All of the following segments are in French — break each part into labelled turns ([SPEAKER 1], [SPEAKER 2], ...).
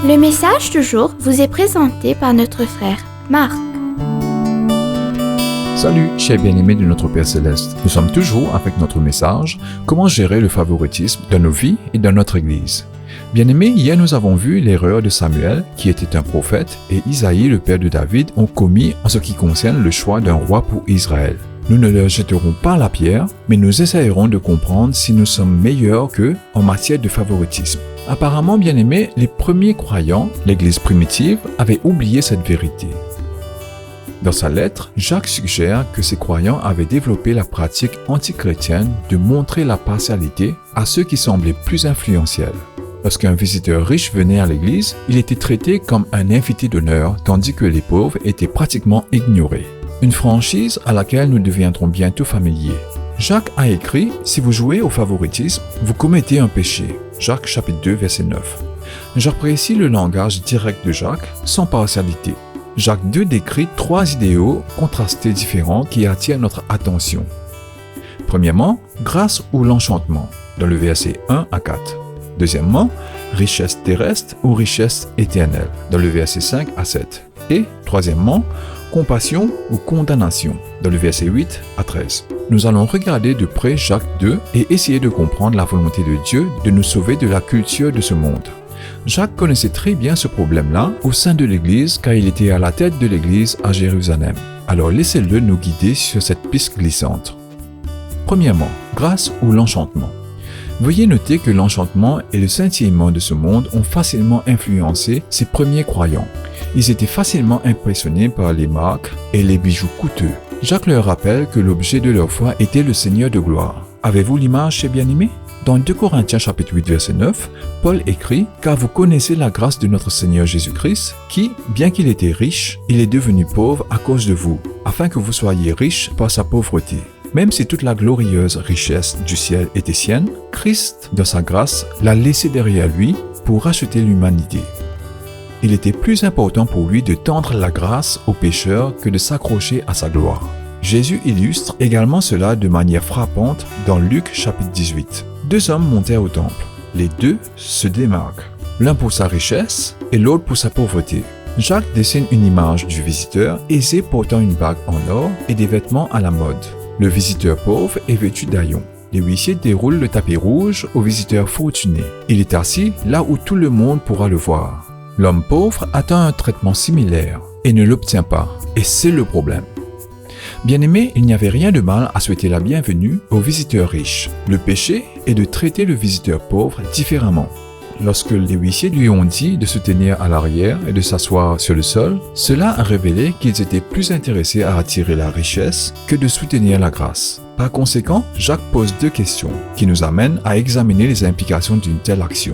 [SPEAKER 1] Le message du jour vous est présenté par notre frère Marc.
[SPEAKER 2] Salut, chers bien-aimés de notre Père Céleste. Nous sommes toujours avec notre message « Comment gérer le favoritisme dans nos vies et dans notre Église ». Bien-aimés, hier nous avons vu l'erreur de Samuel, qui était un prophète, et Isaïe, le père de David, ont commis en ce qui concerne le choix d'un roi pour Israël. Nous ne leur jetterons pas la pierre, mais nous essayerons de comprendre si nous sommes meilleurs qu'eux en matière de favoritisme. Apparemment, bien-aimés, les premiers croyants, l'Église primitive, avaient oublié cette vérité. Dans sa lettre, Jacques suggère que ces croyants avaient développé la pratique antichrétienne de montrer la partialité à ceux qui semblaient plus influentiels. Lorsqu'un visiteur riche venait à l'église, il était traité comme un invité d'honneur, tandis que les pauvres étaient pratiquement ignorés. Une franchise à laquelle nous deviendrons bientôt familiers. Jacques a écrit « Si vous jouez au favoritisme, vous commettez un péché ». Jacques chapitre 2 verset 9. J'apprécie le langage direct de Jacques, sans partialité. Jacques 2 décrit 3 idéaux contrastés différents qui attirent notre attention. Premièrement, grâce ou l'enchantement, dans le verset 1 à 4. Deuxièmement, richesse terrestre ou richesse éternelle, dans le verset 5 à 7. Et troisièmement, compassion ou condamnation, dans le verset 8 à 13. Nous allons regarder de près Jacques 2 et essayer de comprendre la volonté de Dieu de nous sauver de la culture de ce monde. Jacques connaissait très bien ce problème-là au sein de l'Église car il était à la tête de l'Église à Jérusalem. Alors laissez-le nous guider sur cette piste glissante. Premièrement, grâce ou l'enchantement. Veuillez noter que l'enchantement et le scintillement de ce monde ont facilement influencé ces premiers croyants. Ils étaient facilement impressionnés par les marques et les bijoux coûteux. Jacques leur rappelle que l'objet de leur foi était le Seigneur de gloire. Avez-vous l'image, chers bien-aimés? Dans 2 Corinthiens chapitre 8 verset 9, Paul écrit « Car vous connaissez la grâce de notre Seigneur Jésus-Christ, qui, bien qu'il était riche, il est devenu pauvre à cause de vous, afin que vous soyez riches par sa pauvreté. » Même si toute la glorieuse richesse du ciel était sienne, Christ, dans sa grâce, l'a laissé derrière lui pour racheter l'humanité. Il était plus important pour lui de tendre la grâce aux pécheurs que de s'accrocher à sa gloire. Jésus illustre également cela de manière frappante dans Luc chapitre 18. 2 hommes montèrent au temple. Les deux se démarquent, l'un pour sa richesse et l'autre pour sa pauvreté. Jacques dessine une image du visiteur aisé portant une bague en or et des vêtements à la mode. Le visiteur pauvre est vêtu d'haillons. Les huissiers déroulent le tapis rouge au visiteur fortuné. Il est assis là où tout le monde pourra le voir. L'homme pauvre attend un traitement similaire et ne l'obtient pas. Et c'est le problème. Bien-aimé, il n'y avait rien de mal à souhaiter la bienvenue au visiteur riche. Le péché est de traiter le visiteur pauvre différemment. Lorsque les huissiers lui ont dit de se tenir à l'arrière et de s'asseoir sur le sol, cela a révélé qu'ils étaient plus intéressés à attirer la richesse que de soutenir la grâce. Par conséquent, Jacques pose 2 questions qui nous amènent à examiner les implications d'une telle action.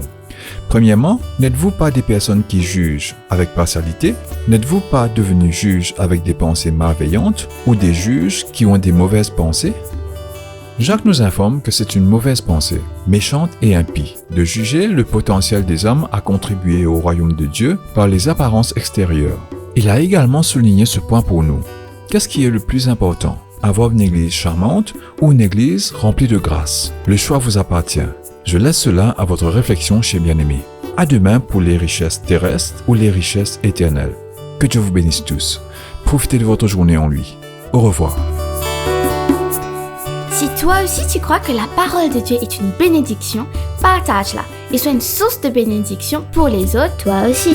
[SPEAKER 2] Premièrement, n'êtes-vous pas des personnes qui jugent avec partialité? N'êtes-vous pas devenus juges avec des pensées malveillantes ou des juges qui ont des mauvaises pensées? Jacques nous informe que c'est une mauvaise pensée, méchante et impie, de juger le potentiel des hommes à contribuer au royaume de Dieu par les apparences extérieures. Il a également souligné ce point pour nous. Qu'est-ce qui est le plus important? Avoir une église charmante ou une église remplie de grâce? Le choix vous appartient. Je laisse cela à votre réflexion, chers bien-aimés. À demain pour les richesses terrestres ou les richesses éternelles. Que Dieu vous bénisse tous. Profitez de votre journée en lui. Au revoir.
[SPEAKER 1] Si toi aussi tu crois que la parole de Dieu est une bénédiction, partage-la et sois une source de bénédiction pour les autres toi aussi.